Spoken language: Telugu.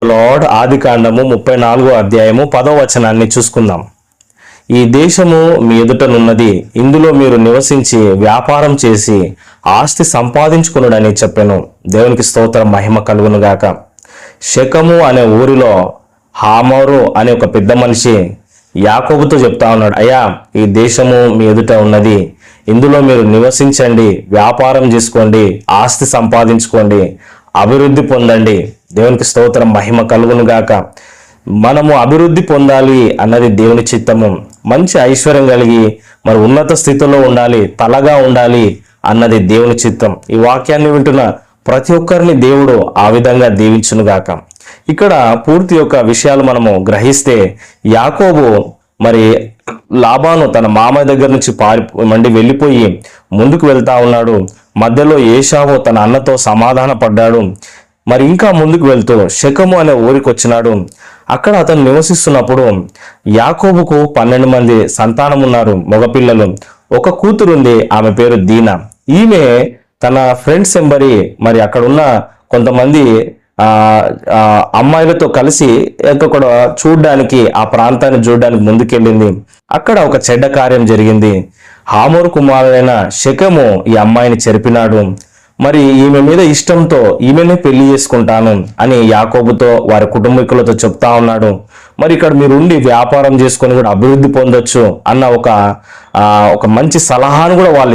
లార్డ్ ఆదికాండము 34వ అధ్యాయము 10వ వచనాన్ని చూసుకుందాం. ఈ దేశము మీ ఎదుటనున్నది, ఇందులో మీరు నివసించి వ్యాపారం చేసి ఆస్తి సంపాదించుకునుడని చెప్పాను. దేవునికి స్తోత్రం, మహిమ కలుగును గాక. షెకము అనే ఊరిలో హామోరు అనే ఒక పెద్ద మనిషి యాకోబుతో చెప్తా ఉన్నాడు, అయ్యా, ఈ దేశము మీ ఎదుట ఉన్నది, ఇందులో మీరు నివసించండి, వ్యాపారం చేసుకోండి, ఆస్తి సంపాదించుకోండి, అభివృద్ధి పొందండి. దేవునికి స్తోత్రం, మహిమ కలుగును గాక. మనము అభివృద్ధి పొందాలి అన్నది దేవుని చిత్తము. మంచి ఐశ్వర్యం కలిగి మరి ఉన్నత స్థితిలో ఉండాలి, తలగా ఉండాలి అన్నది దేవుని చిత్తం. ఈ వాక్యాన్ని వింటున్న ప్రతి ఒక్కరిని దేవుడు ఆ విధంగా దీవించును గాక. ఇక్కడ పూర్తి యొక్క విషయాలు మనము గ్రహిస్తే, యాకోబు మరి లాబాను తన మామయ్య దగ్గర నుంచి మండి వెళ్ళిపోయి ముందుకు వెళ్తా ఉన్నాడు. మధ్యలో ఏశావు తన అన్నతో సమాధాన పడ్డాడు. మరి ఇంకా ముందుకు వెళ్తూ షెకము అనే ఊరికి వచ్చినాడు. అక్కడ అతను నివసిస్తున్నప్పుడు యాకోబుకు 12 మంది సంతానం ఉన్నారు, మగపిల్లలు. ఒక కూతురుంది, ఆమె పేరు దీనా. ఈమె తన ఫ్రెండ్స్ ఎంబరి మరి అక్కడ ఉన్న కొంతమంది అమ్మాయిలతో కలిసి కూడా చూడ్డానికి, ఆ ప్రాంతాన్ని చూడడానికి ముందుకెళ్ళింది. అక్కడ ఒక చెడ్డ కార్యం జరిగింది. హామోరు కుమారుడైన షెకెము ఈ అమ్మాయిని చెరిపినాడు. మరి ఈమె మీద ఇష్టంతో ఈమెనే పెళ్లి చేసుకుంటాను అని యాకోబుతో వారి కుటుంబీకులతో చెప్తా ఉన్నాడు. మరి ఇక్కడ మీరు ఉండి వ్యాపారం చేసుకొని కూడా అభివృద్ధి పొందొచ్చు అన్న ఒక మంచి సలహాను కూడా వాళ్ళు